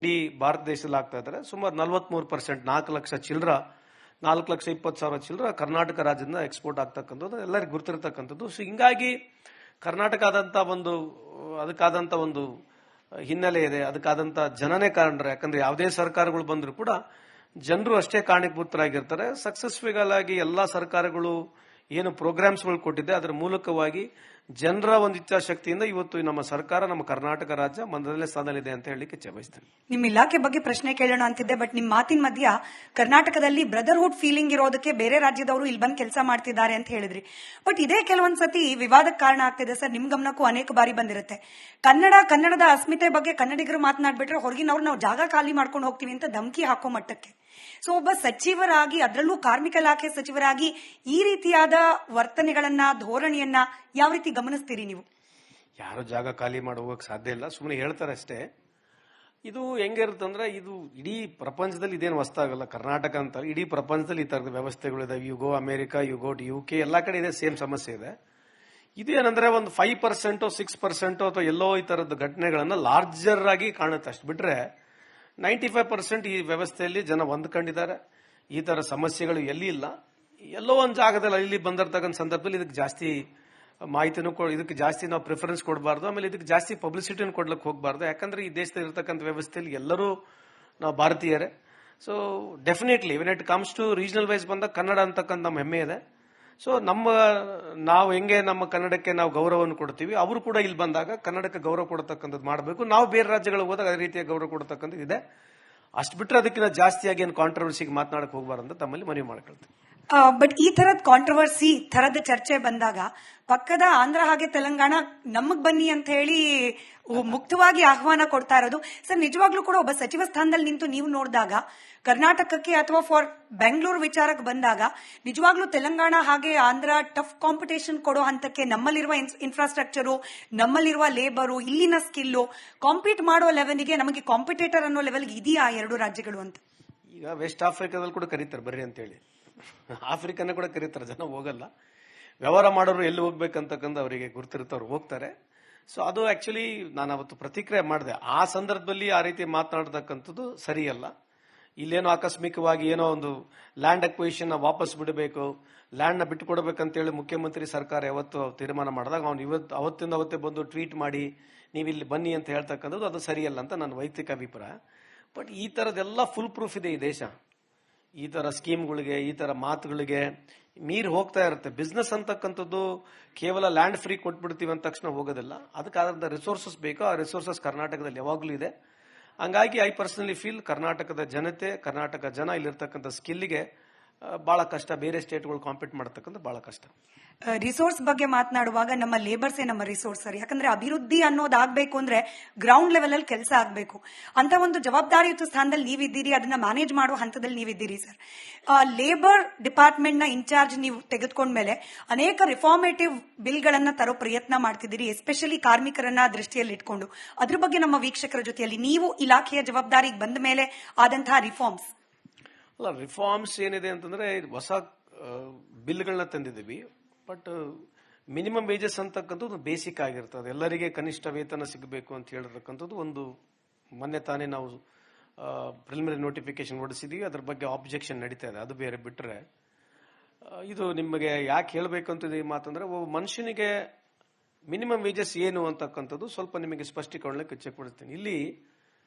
ಇಡೀ ಭಾರತ ದೇಶದಲ್ಲಿ ಆಗ್ತಾ ಇದ್ದಾರೆ. ಸುಮಾರು 43%, 4 ಲಕ್ಷ ಚಿಲ್ಲರ, 4,20,000 ಚಿಲ್ಲರ ಕರ್ನಾಟಕ ರಾಜ್ಯದಿಂದ ಎಕ್ಸ್ಪೋರ್ಟ್ ಆಗ್ತಕ್ಕಂಥದ್ದು ಎಲ್ಲರಿಗೂ ಗುರುತಿರತಕ್ಕಂಥದ್ದು. ಸೊ ಹಿಂಗಾಗಿ ಕರ್ನಾಟಕ ಅದಕ್ಕಾದಂತ ಒಂದು ಹಿನ್ನೆಲೆ ಇದೆ, ಅದಕ್ಕಾದಂತ ಜನನೇ ಕಾರಣರು. ಯಾಕಂದ್ರೆ ಯಾವುದೇ ಸರ್ಕಾರಗಳು ಬಂದರೂ ಕೂಡ ಜನರು ಅಷ್ಟೇ ಕಾರಣೀಭೂತರಾಗಿರ್ತಾರೆ. ಸಕ್ಸಸ್ಫುಲ್ ಆಗಿ ಎಲ್ಲಾ ಸರ್ಕಾರಗಳು ಏನು ಪ್ರೋಗ್ರಾಮ್ಸ್ಗಳು ಕೊಟ್ಟಿದೆ ಅದರ ಮೂಲಕವಾಗಿ ಜನರ ಒಂದು ಇಚ್ಛಾಶಕ್ತಿಯಿಂದ ಇವತ್ತು ನಮ್ಮ ಸರ್ಕಾರ, ನಮ್ಮ ಕರ್ನಾಟಕ ರಾಜ್ಯ ಮೊದಲನೇ ಸ್ಥಾನದಲ್ಲಿದೆ ಅಂತ ಹೇಳಲಿಕ್ಕೆ ಬಯಸ್ತೇನೆ. ನಿಮ್ಮ ಇಲಾಖೆ ಬಗ್ಗೆ ಪ್ರಶ್ನೆ ಕೇಳೋಣ ಅಂತಿದ್ದೆ, ಬಟ್ ನಿಮ್ಮ ಮಾತಿನ ಮಧ್ಯ ಕರ್ನಾಟಕದಲ್ಲಿ ಬ್ರದರ್ಹುಡ್ ಫೀಲಿಂಗ್ ಇರೋದಕ್ಕೆ ಬೇರೆ ರಾಜ್ಯದವರು ಇಲ್ಲಿ ಬಂದು ಕೆಲಸ ಮಾಡ್ತಿದ್ದಾರೆ ಅಂತ ಹೇಳಿದ್ರಿ. ಬಟ್ ಇದೇ ಕೆಲವೊಂದ್ಸತಿ ವಿವಾದಕ್ಕೆ ಕಾರಣ ಆಗ್ತಿದೆ ಸರ್. ನಿಮ್ ಗಮನಕ್ಕೂ ಅನೇಕ ಬಾರಿ ಬಂದಿರುತ್ತೆ. ಕನ್ನಡದ ಅಸ್ಮಿತೆ ಬಗ್ಗೆ ಕನ್ನಡಿಗರು ಮಾತನಾಡ್ಬಿಟ್ರೆ ಹೊರಗಿನವ್ರು ನಾವು ಜಾಗ ಖಾಲಿ ಮಾಡ್ಕೊಂಡು ಹೋಗ್ತೀವಿ ಅಂತ ಧಮಕಿ ಹಾಕೋ ಮಟ್ಟಕ್ಕೆ. ಸೊ ಒಬ್ಬ ಸಚಿವರಾಗಿ, ಅದರಲ್ಲೂ ಕಾರ್ಮಿಕ ಇಲಾಖೆ ಸಚಿವರಾಗಿ ಈ ರೀತಿಯಾದ ವರ್ತನೆಗಳನ್ನ, ಧೋರಣೆಯನ್ನ ಯಾವ ರೀತಿ ಗಮನಿಸ್ತೀರಿ ನೀವು? ಯಾರು ಜಾಗ ಖಾಲಿ ಮಾಡಿ ಹೋಗಕ್ ಸಾಧ್ಯ ಇಲ್ಲ, ಸುಮ್ಮನೆ ಹೇಳ್ತಾರೆ ಅಷ್ಟೇ. ಇದು ಹೆಂಗಿರುತ್ತಂದ್ರೆ, ಇದು ಇಡೀ ಪ್ರಪಂಚದಲ್ಲಿ ಇದೇನು ಹೊಸ್ತಾಗಲ್ಲ. ಕರ್ನಾಟಕ ಅಂತ ಇಡೀ ಪ್ರಪಂಚದಲ್ಲಿ ಈ ತರದ ವ್ಯವಸ್ಥೆಗಳು ಇದಾವೆ. You go America, you go UK, ಎಲ್ಲಾ ಕಡೆ ಇದೆ, ಸೇಮ್ ಸಮಸ್ಯೆ ಇದೆ. ಇದು ಏನಂದ್ರೆ ಒಂದು 5%, 6% ಅಥವಾ ಎಲ್ಲೋ ಈ ತರದ ಘಟನೆಗಳನ್ನ ಲಾರ್ಜರ್ ಆಗಿ ಕಾಣುತ್ತೆ. ಅಷ್ಟು ಬಿಟ್ರೆ 95% ಈ ವ್ಯವಸ್ಥೆಯಲ್ಲಿ ಜನ ಹೊಂದ್ಕೊಂಡಿದ್ದಾರೆ. ಈ ತರ ಸಮಸ್ಯೆಗಳು ಎಲ್ಲಿ ಇಲ್ಲ. ಎಲ್ಲೋ ಒಂದು ಜಾಗದಲ್ಲಿ ಅಲ್ಲಿ ಬಂದಿರ್ತಕ್ಕಂಥ ಸಂದರ್ಭದಲ್ಲಿ ಇದಕ್ಕೆ ಜಾಸ್ತಿ ಮಾಹಿತಿನೂ ಇದಕ್ಕೆ ಜಾಸ್ತಿ ನಾವು ಪ್ರಿಫರೆನ್ಸ್ ಕೊಡಬಾರ್ದು. ಆಮೇಲೆ ಇದಕ್ಕೆ ಜಾಸ್ತಿ ಪಬ್ಲಿಸಿಟಿಯನ್ನು ಕೊಡ್ಲಿಕ್ಕೆ ಹೋಗಬಾರ್ದು. ಯಾಕಂದ್ರೆ ಈ ದೇಶದಲ್ಲಿ ಇರತಕ್ಕಂಥ ವ್ಯವಸ್ಥೆಯಲ್ಲಿ ಎಲ್ಲರೂ ನಾವು ಭಾರತೀಯರೇ. So definitely when it comes to regional wise ಬಂದಾಗ ಕನ್ನಡ ಅಂತಕ್ಕಂಥ ನಮ್ಮ ಹೆಮ್ಮೆ ಇದೆ. ಸೊ ನಾವು ಹೆಂಗೆ ನಮ್ಮ ಕನ್ನಡಕ್ಕೆ ನಾವು ಗೌರವವನ್ನು ಕೊಡ್ತೀವಿ, ಅವರು ಕೂಡ ಇಲ್ಲಿ ಬಂದಾಗ ಕನ್ನಡಕ್ಕೆ ಗೌರವ ಕೊಡತಕ್ಕಂಥದ್ದು ಮಾಡಬೇಕು. ನಾವು ಬೇರೆ ರಾಜ್ಯಗಳಿಗೆ ಹೋದಾಗ ಅದೇ ರೀತಿಯ ಗೌರವ ಕೊಡತಕ್ಕಂಥದ್ದು ಇದೆ. ಅಷ್ಟು ಬಿಟ್ಟರೆ ಅದಕ್ಕಿಂತ ಜಾಸ್ತಿಯಾಗಿ ಏನು ಕಾಂಟ್ರವರ್ಸಿಗೆ ಮಾತನಾಡಕ್ಕೆ ಹೋಗಬಾರ್ದು ಅಂತ ತಮ್ಮಲ್ಲಿ ಮನವಿ ಮಾಡ್ಕೊಳ್ತೀವಿ. ಬಟ್ ಈ ತರದ ಕಾಂಟ್ರವರ್ಸಿ, ತರದ ಚರ್ಚೆ ಬಂದಾಗ ಪಕ್ಕದ ಆಂಧ್ರ ಹಾಗೆ ತೆಲಂಗಾಣ ನಮಗ್ ಬನ್ನಿ ಅಂತ ಹೇಳಿ ಮುಕ್ತವಾಗಿ ಆಹ್ವಾನ ಕೊಡ್ತಾ ಇರೋದು ಸರ್. ನಿಜವಾಗ್ಲೂ ಕೂಡ ಒಬ್ಬ ಸಚಿವ ಸ್ಥಾನದಲ್ಲಿ ನಿಂತು ನೀವು ನೋಡಿದಾಗ ಕರ್ನಾಟಕಕ್ಕೆ ಅಥವಾ ಫಾರ್ ಬೆಂಗಳೂರು ವಿಚಾರಕ್ಕೆ ಬಂದಾಗ ನಿಜವಾಗ್ಲೂ ತೆಲಂಗಾಣ ಹಾಗೆ ಆಂಧ್ರ ಟಫ್ ಕಾಂಪಿಟೇಷನ್ ಕೊಡೋ ಹಂತಕ್ಕೆ ನಮ್ಮಲ್ಲಿರುವ ಇನ್ಫ್ರಾಸ್ಟ್ರಕ್ಚರು, ನಮ್ಮಲ್ಲಿರುವ ಲೇಬರು, ಇಲ್ಲಿನ ಸ್ಕಿಲ್ಲು ಕಾಂಪೀಟ್ ಮಾಡೋ ಲೆವೆಲ್ಗೆ, ನಮಗೆ ಕಾಂಪಿಟೇಟರ್ ಅನ್ನೋ ಲೆವೆಲ್ಗೆ ಇದೆಯಾ ಎರಡು ರಾಜ್ಯಗಳು ಅಂತ? ಈಗ ವೆಸ್ಟ್ ಆಫ್ರಿಕಾದಲ್ಲಿ ಕೂಡ ಕರೀತಾರೆ ಬರ್ರಿ ಅಂತ ಹೇಳಿ, ಆಫ್ರಿಕಾನ ಕೂಡ ಕರೀತಾರೆ. ಜನ ಹೋಗಲ್ಲ. ವ್ಯವಹಾರ ಮಾಡೋರು ಎಲ್ಲಿ ಹೋಗ್ಬೇಕಂತಕ್ಕಂಥ ಅವರಿಗೆ ಗುರುತಿರುತ್ತವ್ರು ಹೋಗ್ತಾರೆ. ಸೊ ಅದು ಆಕ್ಚುಲಿ ನಾನು ಅವತ್ತು ಪ್ರತಿಕ್ರಿಯೆ ಮಾಡಿದೆ. ಆ ಸಂದರ್ಭದಲ್ಲಿ ಆ ರೀತಿ ಮಾತನಾಡತಕ್ಕಂಥದ್ದು ಸರಿಯಲ್ಲ. ಇಲ್ಲೇನೋ ಆಕಸ್ಮಿಕವಾಗಿ ಏನೋ ಒಂದು ಲ್ಯಾಂಡ್ ಅಕ್ವಿಷನ್ ವಾಪಸ್ ಬಿಡಬೇಕು, ಲ್ಯಾಂಡ್ ನ ಬಿಟ್ಟುಕೊಡಬೇಕಂತೇಳಿ ಮುಖ್ಯಮಂತ್ರಿ ಸರ್ಕಾರ ಯಾವತ್ತು ತೀರ್ಮಾನ ಮಾಡಿದಾಗ ಅವನು ಅವತ್ತಿಂದ ಅವತ್ತೇ ಬಂದು ಟ್ವೀಟ್ ಮಾಡಿ ನೀವಿಲ್ಲಿ ಬನ್ನಿ ಅಂತ ಹೇಳ್ತಕ್ಕಂಥದ್ದು ಅದು ಸರಿಯಲ್ಲ ಅಂತ ನನ್ನ ವೈಯಕ್ತಿಕ ಅಭಿಪ್ರಾಯ. ಬಟ್ ಈ ತರದೆಲ್ಲ ಫುಲ್ ಪ್ರೂಫ್ ಇದೆ ಈ ದೇಶ. ಈ ತರ ಸ್ಕೀಮ್ಗಳಿಗೆ, ಈ ತರ ಮಾತುಗಳಿಗೆ ಮೀರಿ ಹೋಗ್ತಾ ಇರುತ್ತೆ. ಬಿಸ್ನೆಸ್ ಅಂತಕ್ಕಂಥದ್ದು ಕೇವಲ ಲ್ಯಾಂಡ್ ಫ್ರೀ ಕೊಟ್ಬಿಡ್ತೀವಿ ಅಂದ ತಕ್ಷಣ ಹೋಗೋದಿಲ್ಲ. ಅದಕ್ಕಾದ ರಿಸೋರ್ಸಸ್ ಬೇಕು. ಆ ರಿಸೋರ್ಸಸ್ ಕರ್ನಾಟಕದಲ್ಲಿ ಯಾವಾಗಲೂ ಇದೆ. ಹಂಗಾಗಿ ಐ ಪರ್ಸನಲಿ ಫೀಲ್ ಕರ್ನಾಟಕದ ಜನತೆ, ಕರ್ನಾಟಕ ಜನ ಇಲ್ಲಿರ್ತಕ್ಕಂಥ ಸ್ಕಿಲ್ಗೆ ಬಹಳ ಕಷ್ಟ. ಬೇರೆ ಸ್ಟೇಟ್ಗಳು ಕಾಂಪೀಟ್ ಮಾಡತಕ್ಕಂಥ ಬಹಳ ಕಷ್ಟ. ರಿಸೋರ್ಸ್ ಬಗ್ಗೆ ಮಾತನಾಡುವಾಗ ನಮ್ಮ ಲೇಬರ್ಸೇ ನಮ್ಮ ರಿಸೋರ್ಸ್ ಸರ್. ಯಾಕಂದ್ರೆ ಅಭಿವೃದ್ಧಿ ಅನ್ನೋದಾಗಬೇಕು ಅಂದ್ರೆ ಗ್ರೌಂಡ್ ಲೆವೆಲ್ ಅಲ್ಲಿ ಕೆಲಸ ಆಗಬೇಕು. ಅಂತ ಒಂದು ಜವಾಬ್ದಾರಿಯುತ ಸ್ಥಾನದಲ್ಲಿ ನೀವಿದ್ದೀರಿ, ಅದನ್ನ ಮ್ಯಾನೇಜ್ ಮಾಡೋ ಹಂತದಲ್ಲಿ ನೀವಿದ್ದೀರಿ ಸರ್. ಲೇಬರ್ ಡಿಪಾರ್ಟ್ಮೆಂಟ್ ನ ಇನ್ಚಾರ್ಜ್ ನೀವು ತೆಗೆದುಕೊಂಡ್ಮೇಲೆ ಅನೇಕ ರಿಫಾರ್ಮೇಟಿವ್ ಬಿಲ್ ಗಳನ್ನ ತರೋ ಪ್ರಯತ್ನ ಮಾಡ್ತಿದ್ದೀರಿ, ಎಸ್ಪೆಷಲಿ ಕಾರ್ಮಿಕರನ್ನ ದೃಷ್ಟಿಯಲ್ಲಿ ಇಟ್ಕೊಂಡು. ಅದ್ರ ಬಗ್ಗೆ ನಮ್ಮ ವೀಕ್ಷಕರ ಜೊತೆಯಲ್ಲಿ ನೀವು ಇಲಾಖೆಯ ಜವಾಬ್ದಾರಿಗೆ ಬಂದ ಮೇಲೆ ಆದಂತಹ ರಿಫಾರ್ಮ್ಸ್. ಅಲ್ಲ, ರಿಫಾರ್ಮ್ಸ್ ಏನಿದೆ ಅಂತಂದ್ರೆ ಹೊಸ ಬಿಲ್ಗಳನ್ನ ತಂದಿದ್ದೀವಿ. ಬಟ್ ಮಿನಿಮಮ್ ವೇಜಸ್ ಅಂತಕ್ಕಂಥದ್ದು ಬೇಸಿಕ್ ಆಗಿರ್ತದೆ. ಎಲ್ಲರಿಗೆ ಕನಿಷ್ಠ ವೇತನ ಸಿಗಬೇಕು ಅಂತ ಹೇಳಿರ್ತಕ್ಕಂಥದ್ದು ಒಂದು ಮೊನ್ನೆ ತಾನೇ ನಾವು ಪ್ರಿಲಿಮಿನರಿ ನೋಟಿಫಿಕೇಶನ್ ಹೊರಡಿಸಿದೀವಿ. ಅದ್ರ ಬಗ್ಗೆ ಆಬ್ಜೆಕ್ಷನ್ ನಡೀತಾ ಇದೆ. ಅದು ಬೇರೆ ಬಿಟ್ರೆ ಇದು ನಿಮಗೆ ಯಾಕೆ ಹೇಳಬೇಕು ಅಂತ ಈ ಮಾತಂದ್ರೆ, ಒಬ್ಬ ಮನುಷ್ಯನಿಗೆ ಮಿನಿಮಮ್ ವೇಜಸ್ ಏನು ಅಂತಕ್ಕಂಥದ್ದು ಸ್ವಲ್ಪ ನಿಮಗೆ ಸ್ಪಷ್ಟೀಕರಣಕ್ಕೆ ಇಚ್ಛೆಪಡ್ತೀನಿ. ಇಲ್ಲಿ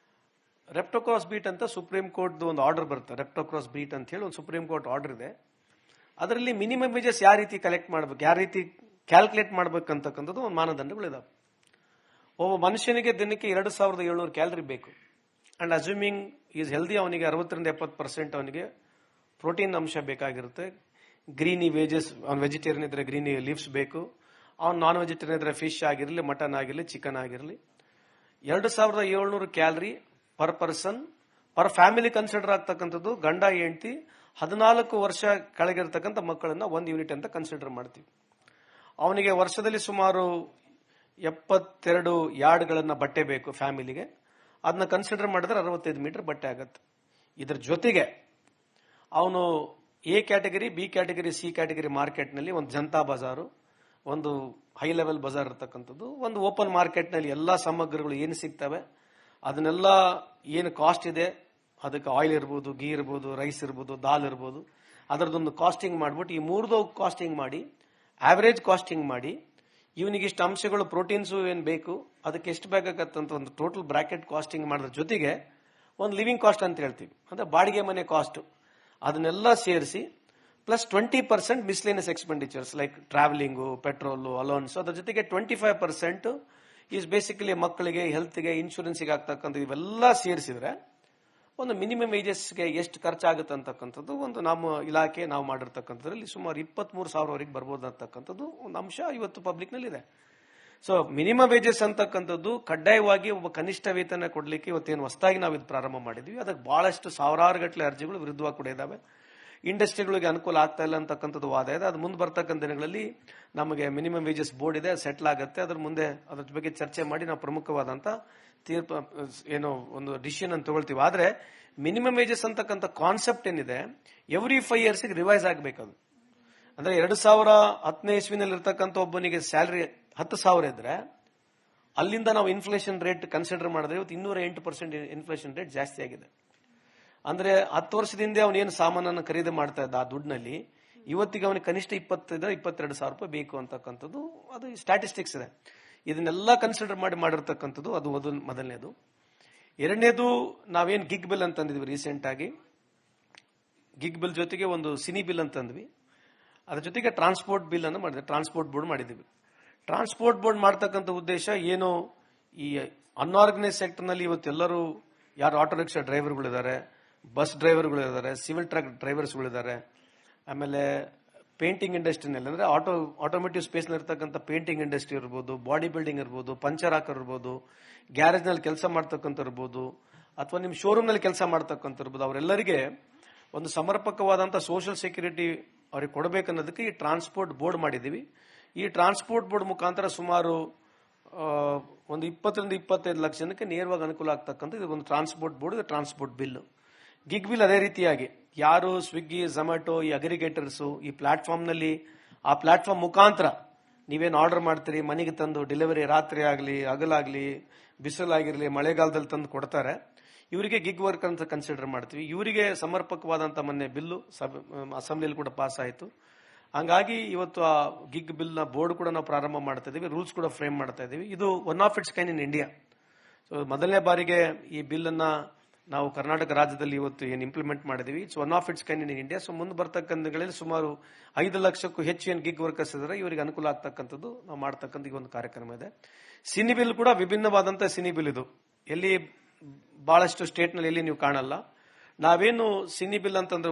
ರೆಪ್ಟೋಕ್ರಾಸ್ ಬೀಟ್ ಅಂತ ಸುಪ್ರೀಂ ಕೋರ್ಟ್ ಒಂದು ಆರ್ಡರ್ ಬರುತ್ತೆ. ರೆಪ್ಟೋಕ್ರಾಸ್ ಬೀಟ್ ಅಂತ ಹೇಳಿ ಒಂದು ಸುಪ್ರೀಂ ಕೋರ್ಟ್ ಆರ್ಡರ್ ಇದೆ. ಅದರಲ್ಲಿ ಮಿನಿಮಮ್ ವೇಜಸ್ ಯಾವ ರೀತಿ ಕಲೆಕ್ಟ್ ಮಾಡಬೇಕು, ಯಾವ ರೀತಿ ಕ್ಯಾಲ್ಕುಲೇಟ್ ಮಾಡಬೇಕಂತಕ್ಕಂಥದ್ದು ಒಂದು ಮಾನದಂಡಗಳು ಇದಾವೆ. ಒಬ್ಬ ಮನುಷ್ಯನಿಗೆ ದಿನಕ್ಕೆ 2700 ಕ್ಯಾಲರಿ ಬೇಕು. ಅಂಡ್ ಅಸ್ಯೂಮಿಂಗ್ ಈಸ್ ಹೆಲ್ದಿ, ಅವನಿಗೆ 60-70% ಅವನಿಗೆ ಪ್ರೋಟೀನ್ ಅಂಶ ಬೇಕಾಗಿರುತ್ತೆ. ಗ್ರೀನಿ ವೇಜಸ್, ಅವ್ನು ವೆಜಿಟೇರಿಯನ್ ಇದ್ರೆ ಗ್ರೀನಿ ಲೀವ್ಸ್ ಬೇಕು. ಅವ್ನು ನಾನ್ ವೆಜಿಟೇರಿಯನ್ ಇದ್ರೆ ಫಿಶ್ ಆಗಿರಲಿ, ಮಟನ್ ಆಗಿರಲಿ, ಚಿಕನ್ ಆಗಿರಲಿ. 2700 calorie per person per family consider ಆಗ್ತಕ್ಕಂಥದ್ದು. ಗಂಡ ಹೆಂಡತಿ 14 ವರ್ಷ ಕೆಳಗಿರ್ತಕ್ಕಂಥ ಮಕ್ಕಳನ್ನ 1 ಯೂನಿಟ್ ಅಂತ ಕನ್ಸಿಡರ್ ಮಾಡ್ತೀವಿ. ಅವನಿಗೆ ವರ್ಷದಲ್ಲಿ ಸುಮಾರು 72 ಯಾರ್ಡ್ಗಳನ್ನ ಬಟ್ಟೆ ಬೇಕು ಫ್ಯಾಮಿಲಿಗೆ. ಅದನ್ನ ಕನ್ಸಿಡರ್ ಮಾಡಿದ್ರೆ 65 ಮೀಟರ್ ಬಟ್ಟೆ ಆಗತ್ತೆ. ಇದ್ರ ಜೊತೆಗೆ ಅವನು A category, B category, C category ಮಾರ್ಕೆಟ್ನಲ್ಲಿ ಒಂದು ಜನತಾ ಬಜಾರು, ಒಂದು ಹೈ ಲೆವೆಲ್ ಬಜಾರ್ ಇರತಕ್ಕಂಥದ್ದು, ಒಂದು ಓಪನ್ ಮಾರ್ಕೆಟ್ನಲ್ಲಿ ಎಲ್ಲಾ ಸಾಮಗ್ರಿಗಳು ಏನು ಸಿಗ್ತವೆ ಅದನ್ನೆಲ್ಲ ಏನು ಕಾಸ್ಟ್ ಇದೆ, ಅದಕ್ಕೆ ಆಯಿಲ್ ಇರ್ಬೋದು, ಗೀ ಇರ್ಬೋದು, ರೈಸ್ ಇರ್ಬೋದು, ದಾಲ್ ಇರ್ಬೋದು, ಅದರದೊಂದು ಕಾಸ್ಟಿಂಗ್ ಮಾಡ್ಬಿಟ್ಟು ಈ ಮೂರ್ದು ಕಾಸ್ಟಿಂಗ್ ಮಾಡಿ ಆವರೇಜ್ ಕಾಸ್ಟಿಂಗ್ ಮಾಡಿ ಇವನಿಗೆ ಇಷ್ಟು ಅಂಶಗಳು ಪ್ರೋಟೀನ್ಸು ಏನು ಬೇಕು, ಅದಕ್ಕೆ ಎಷ್ಟು ಬೇಕಾಗತ್ತಂತ ಒಂದು ಟೋಟಲ್ ಬ್ರಾಕೆಟ್ ಕಾಸ್ಟಿಂಗ್ ಮಾಡೋದ್ರ ಜೊತೆಗೆ ಒಂದು ಲಿವಿಂಗ್ ಕಾಸ್ಟ್ ಅಂತ ಹೇಳ್ತೀವಿ, ಅಂದ್ರೆ ಬಾಡಿಗೆ ಮನೆ ಕಾಸ್ಟ್, ಅದನ್ನೆಲ್ಲ ಸೇರಿಸಿ plus 20% miscellaneous expenditures like travelling, petrol, allowance, ಅದ್ರ ಜೊತೆಗೆ 25% ಈಸ್ ಬೇಸಿಕಲಿ ಮಕ್ಕಳಿಗೆ, ಹೆಲ್ತ್ಗೆ, ಇನ್ಶೂರೆನ್ಸ್ಗೆ ಆಗ್ತಕ್ಕಂಥ ಇವೆಲ್ಲ ಸೇರಿಸಿದ್ರೆ ಒಂದು ಮಿನಿಮಮ್ ವೇಜಸ್ಗೆ ಎಷ್ಟು ಖರ್ಚಾಗುತ್ತೆ ಅಂತಕ್ಕಂಥದ್ದು ಒಂದು ನಮ್ಮ ಇಲಾಖೆ ನಾವು ಮಾಡಿರ್ತಕ್ಕಂಥದ್ರಲ್ಲಿ ಸುಮಾರು 23,000ವರೆಗೆ ಬರ್ಬೋದು ಅಂತಕ್ಕಂಥದ್ದು ಒಂದು ಅಂಶ ಇವತ್ತು ಪಬ್ಲಿಕ್ನಲ್ಲಿ ಇದೆ. ಸೊ ಮಿನಿಮಮ್ ವೇಜಸ್ ಅಂತಕ್ಕಂಥದ್ದು ಕಡ್ಡಾಯವಾಗಿ ಒಬ್ಬ ಕನಿಷ್ಠ ವೇತನ ಕೊಡ್ಲಿಕ್ಕೆ ಇವತ್ತೇನು ಹೊಸದಾಗಿ ನಾವು ಇದು ಪ್ರಾರಂಭ ಮಾಡಿದ್ವಿ. ಅದಕ್ಕೆ ಬಹಳಷ್ಟು ಸಾವಿರಾರು ಗಟ್ಟಲೆ ಅರ್ಜಿಗಳು ವಿರುದ್ಧವಾಗಿ ಕೂಡ ಇದಾವೆ. ಇಂಡಸ್ಟ್ರಿಗಳಿಗೆ ಅನುಕೂಲ ಆಗ್ತಾ ಇಲ್ಲ ಅಂತಕ್ಕಂಥದ್ದು ವಾದ ಇದೆ. ಅದು ಮುಂದೆ ಬರ್ತಕ್ಕಂಥ ದಿನಗಳಲ್ಲಿ ನಮಗೆ ಮಿನಿಮಮ್ ವೇಜಸ್ ಬೋರ್ಡ್ ಇದೆ, ಸೆಟ್ಲ್ ಆಗುತ್ತೆ. ಅದ್ರ ಮುಂದೆ ಅದ್ರ ಬಗ್ಗೆ ಚರ್ಚೆ ಮಾಡಿ ನಾವು ಪ್ರಮುಖವಾದಂತ ತೀರ್ಪು ಏನೋ ಒಂದು ಡಿಸಿಷನ್ ಅನ್ನು ತಗೊಳ್ತೀವಿ. ಆದ್ರೆ ಮಿನಿಮಮ್ ವೇಜಸ್ ಅಂತಕ್ಕಂಥ ಕಾನ್ಸೆಪ್ಟ್ ಏನಿದೆ ಎವ್ರಿ 5 years ರಿವೈಸ್ ಆಗಬೇಕದು. ಅಂದ್ರೆ 2010ನೇ ಇಸ್ವಿನಲ್ಲಿ ಇರ್ತಕ್ಕಂಥ ಒಬ್ಬನಿಗೆ ಸ್ಯಾಲರಿ 10,000 ಇದ್ರೆ ಅಲ್ಲಿಂದ ನಾವು ಇನ್ಫ್ಲೇಷನ್ ರೇಟ್ ಕನ್ಸಿಡರ್ ಮಾಡಿದ್ರೆ ಇವತ್ತು 208% ಇನ್ಫ್ಲೇಷನ್ ರೇಟ್ ಜಾಸ್ತಿ ಆಗಿದೆ. ಅಂದ್ರೆ 10 ವರ್ಷದಿಂದ ಅವನೇನು ಸಾಮಾನನ್ನು ಖರೀದಿ ಮಾಡ್ತಾ ಇದ್ದ ಆ ದುಡ್ಡಿನಲ್ಲಿ ಇವತ್ತಿಗೆ ಅವನಿಗೆ ಕನಿಷ್ಠ 22,000 ರೂಪಾಯಿ ಬೇಕು ಅಂತಕ್ಕಂಥದ್ದು ಅದು ಸ್ಟ್ಯಾಟಿಸ್ಟಿಕ್ಸ್ ಇದೆ. ಇದನ್ನೆಲ್ಲ ಕನ್ಸಿಡರ್ ಮಾಡಿರ್ತಕ್ಕಂಥದ್ದು ಅದು ಮೊದಲನೇದು. ಎರಡನೇದು ನಾವೇನು ಗಿಗ್ ಬಿಲ್ ಅಂತಂದಿದ್ವಿ ರೀಸೆಂಟ್ ಆಗಿ, ಗಿಗ್ ಬಿಲ್ ಜೊತೆಗೆ ಒಂದು ಸಿನಿ ಬಿಲ್ ಅಂತಂದ್ವಿ, ಅದ್ರ ಜೊತೆಗೆ ಟ್ರಾನ್ಸ್ಪೋರ್ಟ್ ಬಿಲ್ ಅನ್ನು ಮಾಡಿದ್ವಿ, ಟ್ರಾನ್ಸ್ಪೋರ್ಟ್ ಬೋರ್ಡ್ ಮಾಡಿದ್ವಿ. ಟ್ರಾನ್ಸ್ಪೋರ್ಟ್ ಬೋರ್ಡ್ ಮಾಡ್ತಕ್ಕಂಥ ಉದ್ದೇಶ ಏನು, ಈ ಅನ್ಆರ್ಗನೈಸ್ ಸೆಕ್ಟರ್ ನಲ್ಲಿ ಇವತ್ತೆಲ್ಲರೂ ಯಾರು ಆಟೋ ರಿಕ್ಷಾ ಡ್ರೈವರ್ಗಳಿದ್ದಾರೆ, ಬಸ್ ಡ್ರೈವರ್ಗಳಿದ್ದಾರೆ, ಸಿವಿಲ್ ಟ್ರಕ್ ಡ್ರೈವರ್ಸ್ಗಳಿದ್ದಾರೆ, ಆಮೇಲೆ ಪೇಂಟಿಂಗ್ ಇಂಡಸ್ಟ್ರಿನಲ್ಲಿ ಅಂದ್ರೆ ಆಟೋಮೇಟಿವ್ ಸ್ಪೇಸ್ ನಲ್ಲಿ ಇರ್ತಕ್ಕಂಥ ಪೇಂಟಿಂಗ್ ಇಂಡಸ್ಟ್ರಿ ಇರ್ಬೋದು, ಬಾಡಿ ಬಿಲ್ಡಿಂಗ್ ಇರ್ಬೋದು, ಪಂಚರ್ ಹಾಕರ್ ಇರ್ಬೋದು, ಗ್ಯಾರೇಜ್ ನಲ್ಲಿ ಕೆಲಸ ಮಾಡ್ತಕ್ಕಂಥ ಇರ್ಬೋದು, ಅಥವಾ ನಿಮ್ ಶೋರೂಮ್ ನಲ್ಲಿ ಕೆಲಸ ಮಾಡ್ತಕ್ಕಂಥ ಇರ್ಬೋದು, ಅವರೆಲ್ಲರಿಗೆ ಒಂದು ಸಮರ್ಪಕವಾದಂತಹ ಸೋಷಿಯಲ್ ಸೆಕ್ಯೂರಿಟಿ ಅವ್ರಿಗೆ ಕೊಡಬೇಕನ್ನೋದಕ್ಕೆ ಈ ಟ್ರಾನ್ಸ್ಪೋರ್ಟ್ ಬೋರ್ಡ್ ಮಾಡಿದೀವಿ. ಈ ಟ್ರಾನ್ಸ್ಪೋರ್ಟ್ ಬೋರ್ಡ್ ಮುಖಾಂತರ ಸುಮಾರು ಒಂದು 20-25 ಲಕ್ಷ ಜನಕ್ಕೆ ನೇರವಾಗಿ ಅನುಕೂಲ ಆಗ್ತಕ್ಕಂಥ ಇದು ಒಂದು ಟ್ರಾನ್ಸ್ಪೋರ್ಟ್ ಬೋರ್ಡ್, ಇದು ಟ್ರಾನ್ಸ್ಪೋರ್ಟ್ ಬಿಲ್. ಗಿಗ್ ಬಿಲ್ ಅದೇ ರೀತಿಯಾಗಿ ಯಾರು ಸ್ವಿಗ್ಗಿ, ಝೊಮ್ಯಾಟೊ, ಈ ಅಗ್ರಿಗೇಟರ್ಸ್ ಈ ಪ್ಲಾಟ್ಫಾರ್ಮ್ ನಲ್ಲಿ ಆ ಪ್ಲಾಟ್ಫಾರ್ಮ್ ಮುಖಾಂತರ ನೀವೇನು ಆರ್ಡರ್ ಮಾಡ್ತೀರಿ ಮನೆಗೆ ತಂದು ಡೆಲಿವರಿ ರಾತ್ರಿ ಆಗಲಿ ಹಗಲಾಗ್ಲಿ ಬಿಸಿಲಾಗಿರ್ಲಿ ಮಳೆಗಾಲದಲ್ಲಿ ತಂದು ಕೊಡ್ತಾರೆ, ಇವರಿಗೆ ಗಿಗ್ ವರ್ಕ್ ಅಂತ ಕನ್ಸಿಡರ್ ಮಾಡ್ತೀವಿ. ಇವರಿಗೆ ಸಮರ್ಪಕವಾದಂತ ಮೊನ್ನೆ ಬಿಲ್ಲು ಅಸೆಂಬ್ಲಿಯಲ್ಲಿ ಕೂಡ ಪಾಸ್ ಆಯಿತು. ಹಂಗಾಗಿ ಇವತ್ತು ಆ ಗಿಗ್ ಬಿಲ್ ನ ಬೋರ್ಡ್ ಕೂಡ ನಾವು ಪ್ರಾರಂಭ ಮಾಡ್ತಾ ಇದೀವಿ, ರೂಲ್ಸ್ ಕೂಡ ಫ್ರೇಮ್ ಮಾಡ್ತಾ ಇದೀವಿ. ಇದು one of it's kind in India. So ಮೊದಲನೇ ಬಾರಿಗೆ ಈ ಬಿಲ್ ಅನ್ನ ನಾವು ಕರ್ನಾಟಕ ರಾಜ್ಯದಲ್ಲಿ ಇವತ್ತು ಏನು ಇಂಪ್ಲಿಮೆಂಟ್ ಮಾಡಿದೀವಿ. It's one of it's kind in India. So ಮುಂದೆ ಬರ್ತಕ್ಕಂಥಗಳಲ್ಲಿ ಸುಮಾರು 5 ಲಕ್ಷಕ್ಕೂ ಹೆಚ್ಚು ಏನು ಗಿಗ್ ವರ್ಕರ್ಸ್ ಇದ್ದಾರೆ ಇವರಿಗೆ ಅನುಕೂಲ ಆಗ್ತಕ್ಕಂಥದ್ದು ನಾವು ಮಾಡ್ತಕ್ಕಂಥ ಈ ಒಂದು ಕಾರ್ಯಕ್ರಮ ಇದೆ. ಸಿನಿ ಬಿಲ್ ಕೂಡ ವಿಭಿನ್ನವಾದಂತಹ ಸಿನಿ ಬಿಲ್ ಇದು, ಎಲ್ಲಿ ಬಹಳಷ್ಟು ಸ್ಟೇಟ್ ನಲ್ಲಿ ಎಲ್ಲಿ ನೀವು ಕಾಣಲ್ಲ. ನಾವೇನು ಸಿನಿ ಬಿಲ್ ಅಂತಂದ್ರೆ